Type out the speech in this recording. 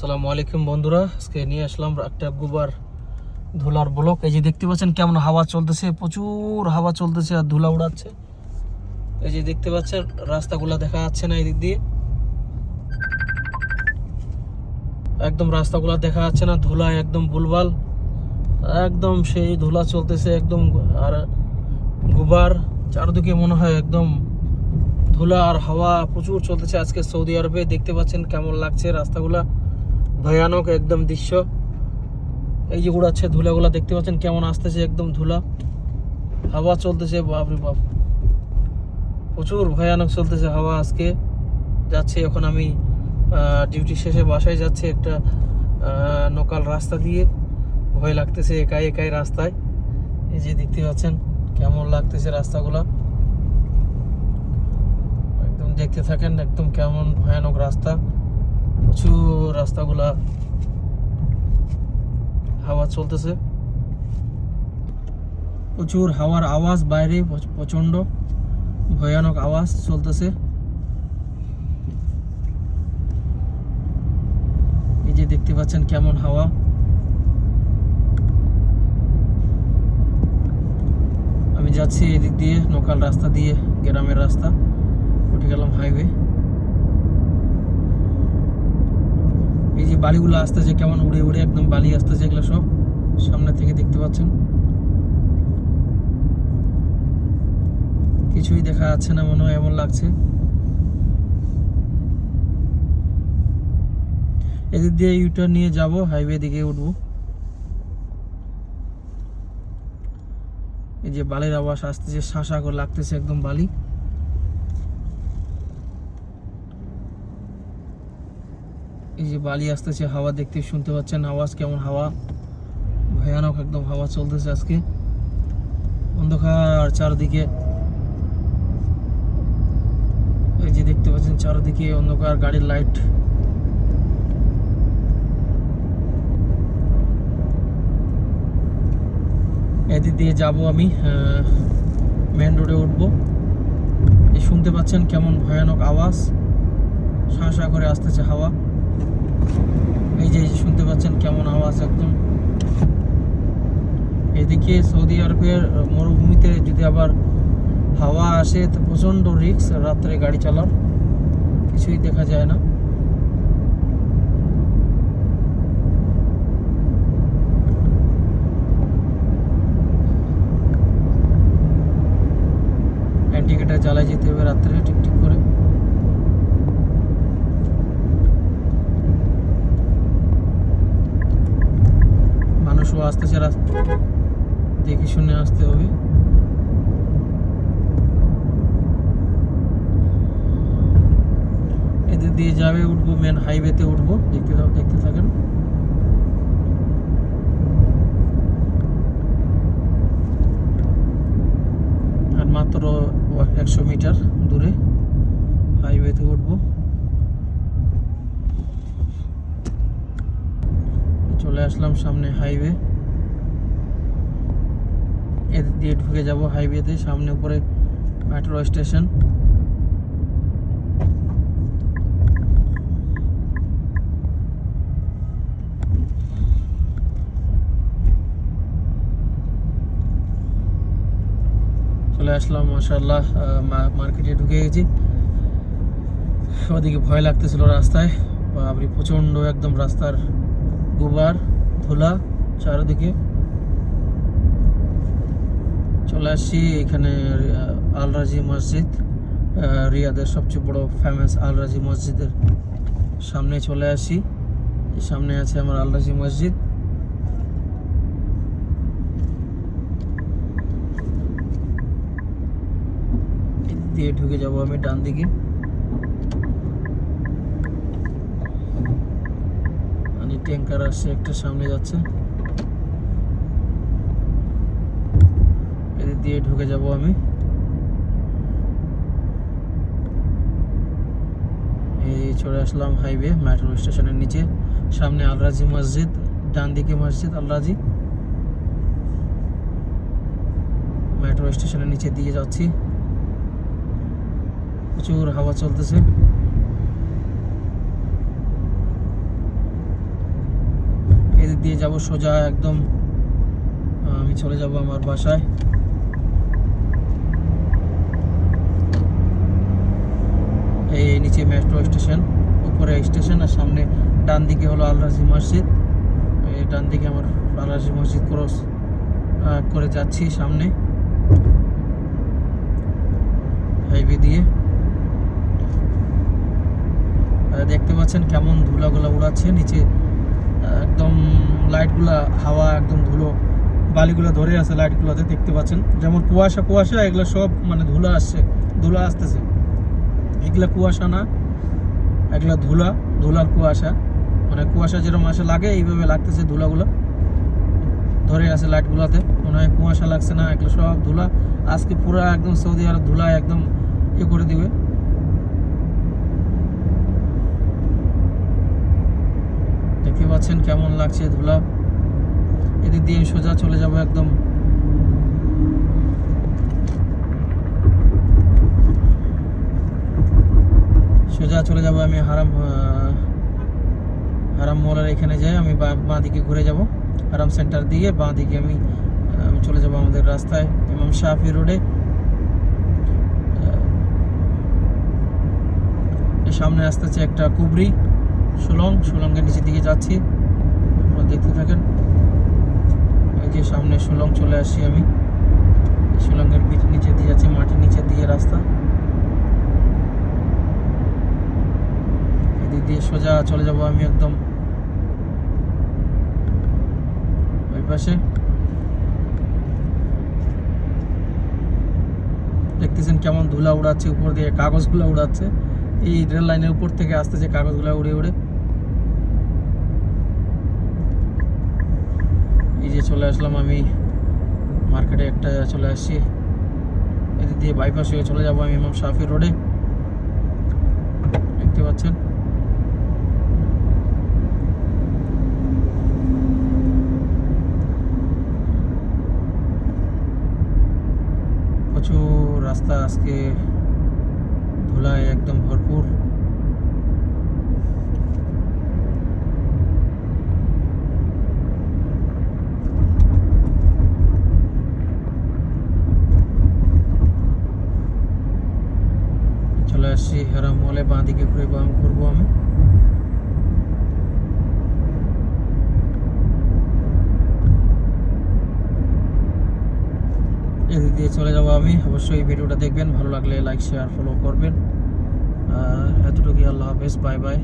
আসসালামু আলাইকুম বন্ধুরা, আজকে নিয়ে আসলাম একটা গুবার ধুলার ব্লক। এই যে দেখতে পাচ্ছেন কেমন হাওয়া চলতেছে, প্রচুর হাওয়া চলতেছে আর ধুলা উড়াচ্ছে। এই যে দেখতে পাচ্ছেন রাস্তাগুলো দেখা যাচ্ছে না, এদিক দিয়ে একদম রাস্তাগুলো দেখা যাচ্ছে না, ধুলায় একদম বুলবাল, একদম সেই ধুলা চলতেছে একদম। আর গুবার চারদিকে মনে হয় একদম ধুলা আর হাওয়া প্রচুর চলতেছে আজকে সৌদি আরবে। দেখতে পাচ্ছেন কেমন লাগছে রাস্তাগুলা, ভয়ানক একদম দৃশ্য। এই যে উড়াচ্ছে ধুলাগুলা, দেখতে পাচ্ছেন কেমন আসতেছে একদম ধুলা, হাওয়া চলতেছে, বাপরে বাপ প্রচুর ভয়ানক চলতেছে হাওয়া আজকে। যাচ্ছি এখন আমি ডিউটি শেষে বাসায় যাচ্ছি একটা লোকাল রাস্তা দিয়ে, ভয় লাগতেছে একাই একাই রাস্তায়। এই যে দেখতে পাচ্ছেন কেমন লাগতেছে রাস্তাগুলা, একদম দেখতে থাকেন একদম কেমন ভয়ানক রাস্তা, প্রচুর রাস্তাগুলা হাওয়া চলতেছে, প্রচুর হাওয়ার আওয়াজ, বাইরে প্রচন্ড ভয়ানক আওয়াজ চলতেছে। এই যে দেখতে পাচ্ছেন কেমন হাওয়া। আমি যাচ্ছি এদিক দিয়ে লোকাল রাস্তা দিয়ে, গ্রামের রাস্তা, উঠে গেলাম হাইওয়ে। এই যে বালিগুলো আসতেছে কেমন উড়ে উড়ে, একদম বালি আসতেছে, এগুলো সব সামনে থেকে দেখতে পাচ্ছেন, কিছুই দেখা যাচ্ছে না মনে হয়, এমন লাগছে। এদিক দিয়ে ইউটার্ন নিয়ে যাব, হাইওয়ে দিকে উঠবো। এই যে বালির আওয়াজ আসতেছে, শাঁসা করে লাগতেছে একদম বালি। এই যে বালি আসতেছে, হাওয়া দেখতে শুনতে পাচ্ছেন আওয়াজ কেমন, হাওয়া ভয়ানক একদম হাওয়া চলতেছে আজকে। অন্ধকার চারদিকে, এই যে দেখতে পাচ্ছেন চারদিকে অন্ধকার, গাড়ির লাইট। এদিক দিয়ে যাব আমি, মেন রোডে উঠবো। এই শুনতে পাচ্ছেন কেমন ভয়ানক আওয়াজ, শাঁসা করে আসতেছে হাওয়া। এই যে শুনতে পাচ্ছেন কেমন আওয়াজ একদম। এদিকে সৌদি আরবের মরুভূমিতে যদি আবার হাওয়া আসে তো প্রচণ্ড রিস্ক, রাত্রে গাড়ি চালার, কিছুই দেখা যায় না। ইন্ডিকেটর জ্বালায় যেতে হবে রাত্রে টিকটিক করে। মানুষও আসতেছে, দেখে শুনে আসতে হবে। এদের দিয়ে যাবে, উঠবো মেন হাইওয়েতে উঠবো, দেখতে থাকেন। আর মাত্র 100 মিটার দূরে হাইওয়েতে উঠবো। চলে আসলাম সামনে হাইওয়ে, এদিক দিয়ে ঢুকে যাব হাইওয়েতে। সামনে উপরে মেট্রো স্টেশন। চলে আসলাম মাশাআল্লাহ, মার্কেটে ঢুকে গেছি। ওদিকে ভয় লাগতেছিল রাস্তায়, বাপরে প্রচন্ড একদম রাস্তার গুবার ধুলা চারিদিকে। চলে আসছি এখানে আল রাজি মসজিদ, রিয়াদের সবচেয়ে বড় ফেমাস আল রাজি মসজিদের সামনে চলে আসি। সামনে আছে আমার আল রাজি মসজিদ। দিয়ে ঢুকে যাব আমি ডান দিকে। ট্যাঙ্কার আসছে একটা, সামনে যাচ্ছে, এদিক দিয়ে ঢুকে যাব আমি। এই চলে আসলাম হাইওয়ে, মেট্রো স্টেশনের নিচে। সামনে আল রাজি মসজিদ, ডান দিকে মসজিদ আল রাজি। মেট্রো স্টেশনের নিচে দিয়ে যাচ্ছি, প্রচুর হাওয়া চলতেছে। দিয়ে যাব সোজা একদম, আমি চলে যাব আমার বাসায়। এই নিচে মেট্রো স্টেশন, উপরে স্টেশন, আর সামনে ডান দিকে হলো আল রাজি মসজিদ। এই ডান দিকে আমার আল রাজি মসজিদ ক্রস করে যাচ্ছি সামনে হাইওয়ে দিয়ে। দেখতে পাচ্ছেন কেমন ধুলাগুলো উড়াচ্ছে নিচে, একদম লাইটগুলা, হাওয়া একদম ধুলো বালিগুলো ধরে আছে লাইটগুলোতে, দেখতে পাচ্ছেন যেমন কুয়াশা কুয়াশা, এগুলো সব মানে ধুলা আসছে, ধুলা আসতেছে। এগুলা কুয়াশা না, এগুলা ধুলা, ধুলার কুয়াশা, মানে কুয়াশা যেরকম আসে লাগে এইভাবে লাগতেছে, ধুলাগুলো ধরে আছে লাইটগুলোতে, মনে হয় কুয়াশা লাগছে না, এগুলো সব ধুলা। আজকে পুরো একদম সৌদি আরব ধুলা একদম ইয়ে করে দিবে। দেখতে পাচ্ছেন কেমন লাগছে ধুলা। এদিক দিয়ে সোজা চলে যাব একদম, সোজা চলে যাব আমি হারাম মলের এখানে যাই, আমি বাঁ দিকে ঘুরে যাব, হারাম সেন্টার দিয়ে বাঁ দিকে আমি চলে যাব আমাদের রাস্তায় ইমাম শাফি রোডে। সামনে আসতেছে একটা কুবরি সুলংয়ের নিচের দিকে যাচ্ছি, আপনারা দেখতে থাকেন। এই যে সামনে সুলং চলে আসছি আমি, সুলংয়ের নিচে দিয়ে যাচ্ছি, মাটির নিচে দিয়ে রাস্তা। এদিক দিয়ে সোজা চলে যাব আমি একদম ওই পাশে। দেখতেছেন কেমন ধুলা উড়াচ্ছে, উপর দিয়ে কাগজগুলো উড়াচ্ছে, এই রেল লাইনের উপর থেকে আসতেছে কাগজগুলো উড়ে উড়ে। এই যে চলে আসলাম আমি মার্কেটে, একটা চলে আসছি, এদিক দিয়ে বাইপাস হয়ে চলে যাব আমি ইমাম শাফি রোডে, দেখতে পাচ্ছেন। প্রচুর রাস্তা আজকে ধুলায় একদম ভরপুর। চলে আসছি হারাম মলে, বাঁ দিকে ঘুরবো আমি। এদিক দিয়ে চলে যাবো আমি। অবশ্যই ভিডিওটা দেখবেন, ভালো লাগলে লাইক শেয়ার ফলো করবেন। এতটুকুই, আল্লাহ হাফেজ, বাই বাই।